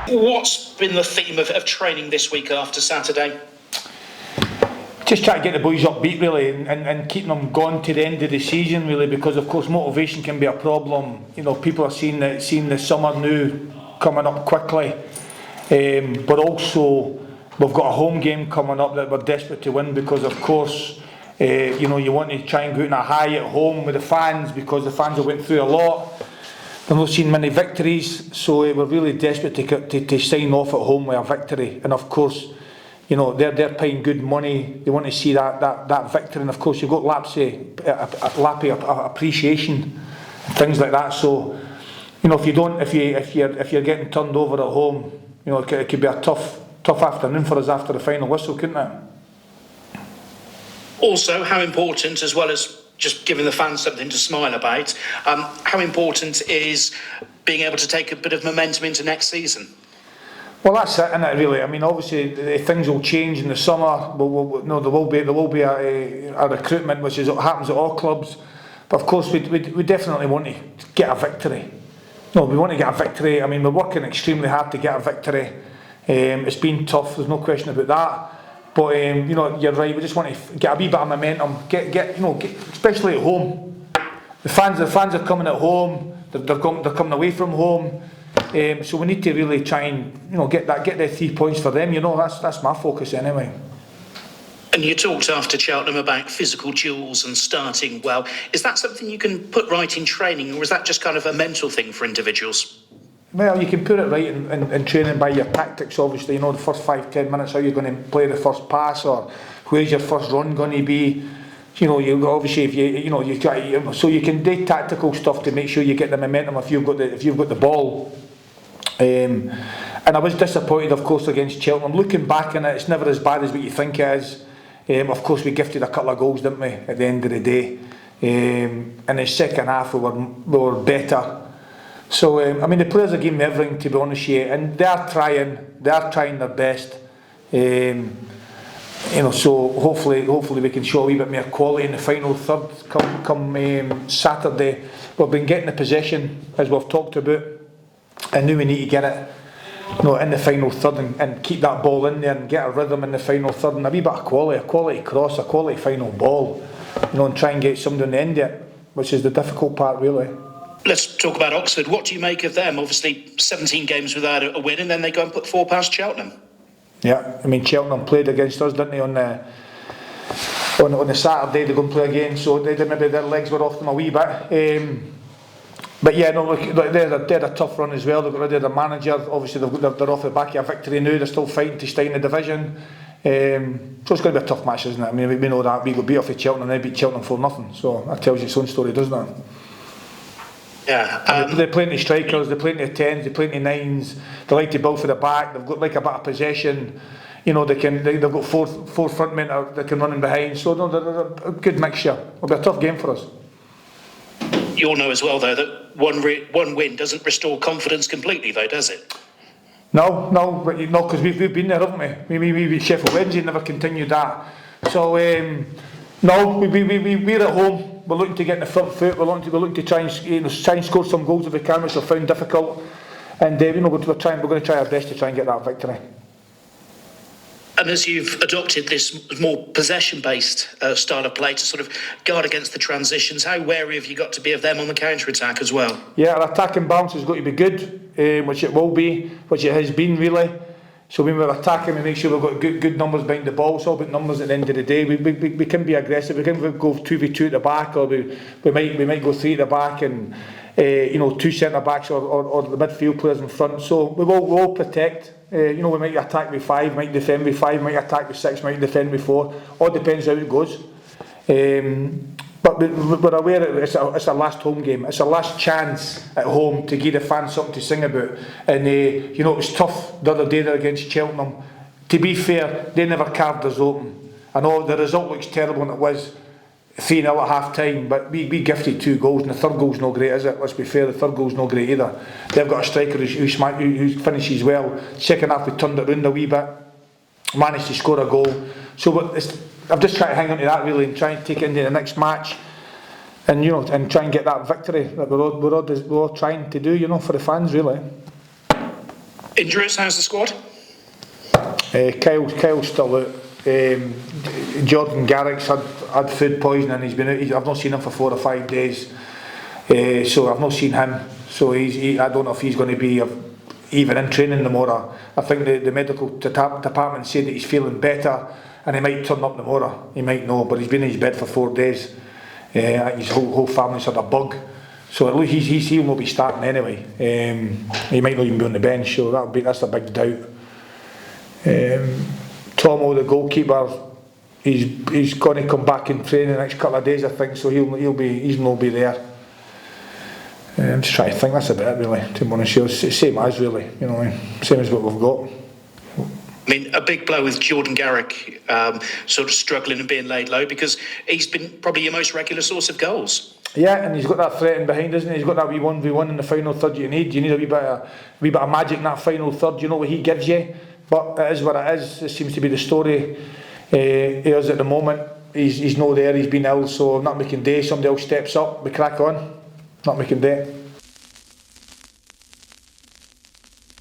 What's been the theme of training this week after Saturday? Just try to get the boys upbeat really, and keeping them going to the end of the season really, because of course motivation can be a problem. You know, people are seeing the summer now coming up quickly, but also we've got a home game coming up that we're desperate to win, because of course you know, you want to try and go out on a high at home with the fans, because the fans have went through a lot. They've not seen many victories, so we're really desperate to sign off at home with a victory. And of course, you know, they're paying good money. They want to see that victory, and of course you've got lappy appreciation and things like that. So, you know, if you're getting turned over at home, you know, it could be a tough afternoon for us after the final whistle, couldn't it? Also, how important, as well as just giving the fans something to smile about, how important is being able to take a bit of momentum into next season? Well, that's it, isn't it, really? I mean, obviously things will change in the summer. No, there will be a recruitment, which happens at all clubs. But of course, we definitely want to get a victory. No, we want to get a victory. I mean, we're working extremely hard to get a victory. It's been tough. There's no question about that. But you know, you're right. We just want to get a wee bit of momentum. Get especially at home. The fans are coming at home. They're coming away from home. So we need to really try and, you know, get the 3 points for them. You know, that's my focus anyway. And you talked after Cheltenham about physical duels and starting well. Is that something you can put right in training, or is that just kind of a mental thing for individuals? Well, you can put it right in training by your tactics, obviously. You know, the first 5-10 minutes, how you're going to play the first pass, or where's your first run going to be. You know, you obviously, so you can do tactical stuff to make sure you get the momentum if you've got the ball. And I was disappointed, of course, against Cheltenham. Looking back on it, it's never as bad as what you think it is. Of course, we gifted a couple of goals, didn't we, at the end of the day. In the second half, we were better. So, I mean, the players are giving me everything, to be honest with you, and they are trying their best. You know, so hopefully we can show a wee bit more quality in the final third come Saturday. We've been getting the possession, as we've talked about, and now we need to get it, you know, in the final third and keep that ball in there and get a rhythm in the final third, and a wee bit of quality cross, a quality final ball, you know, and try and get somebody on the end of it, which is the difficult part, really. Let's talk about Oxford. What do you make of them? Obviously 17 games without a win, and then they go and put 4 past Cheltenham. Yeah, I mean, Cheltenham played against us, didn't they, on the Saturday. They go and play again, so maybe their legs were off them a wee bit. But yeah, no, look, they're a tough run as well. They've got rid of the manager. Obviously, they're off the back of a victory now. They're still fighting to stay in the division. So it's going to be a tough match, isn't it? I mean, we know that. We got beat off of Cheltenham, and they beat Cheltenham 4-0. So that tells you its own story, doesn't it? Yeah. They're playing to strikers, they're playing to 10s, they're playing to 9s. They like to build for the back. They've got like a bit of possession. You know, they've got four front men that can run in behind. So no, they're a good mixture. It'll be a tough game for us. You'll know as well, though, that one win doesn't restore confidence completely, though, does it? No, because we've been there, haven't we? We beat Sheffield Wednesday, never continued that. So no, we're at home. We're looking to get in the front foot. We're looking to try and score some goals if we can, which we've found difficult. And you know, we're going to try our best to try and get that victory. And as you've adopted this more possession-based style of play to sort of guard against the transitions, how wary have you got to be of them on the counter-attack as well? Yeah, our attacking balance has got to be good, which it will be, which it has been really. So when we're attacking, we make sure we've got good numbers behind the ball. It's all about numbers at the end of the day. We can be aggressive. We can go 2v2 at the back, or we might go 3 at the back, and you know, 2 centre backs or the midfield players in front. So we will protect. You know, we might attack with 5, might defend with 5, might attack with 6, might defend with 4. All depends how it goes. But we're aware that it's a last home game. It's a last chance at home to give the fans something to sing about. And you know, it was tough the other day there against Cheltenham. To be fair, they never carved us open. I know the result looks terrible, and it was 3-0 at half time, but we gifted 2 goals, and the third goal's no great, is it? Let's be fair, the third goal's no great either. They've got a striker who finishes well. Second half, we turned it round a wee bit, managed to score a goal. So I've just tried to hang on to that really and try and take it into the next match, and you know, and try and get that victory that we're all trying to do, you know, for the fans really. Injuries, how's the squad? Kyle's still out. Jordan Garrick's had food poisoning. He's been out. I've not seen him for 4 or 5 days, so I've not seen him. So I don't know if he's going to be even in training tomorrow. I think the medical department said that he's feeling better, and he might turn up tomorrow. He might know, but he's been in his bed for 4 days. His whole family's had a bug, so at least he will be starting anyway. He might not even be on the bench, so that's a big doubt. Tomo, the goalkeeper, he's going to come back in training the next couple of days, I think. So he'll be there. I'm just trying to think. That's about it, really. To be honest, same as really, same as what we've got. I mean, a big blow with Jordan Garrick sort of struggling and being laid low, because he's been probably your most regular source of goals. Yeah, and he's got that threat in behind, isn't he? He's got that wee 1v1 in the final third you need. You need a wee bit of magic in that final third. You know what he gives you. But it is what it is. It seems to be the story is at the moment. He's not there, he's been ill, so not making day. Somebody else steps up, we crack on. Not making day.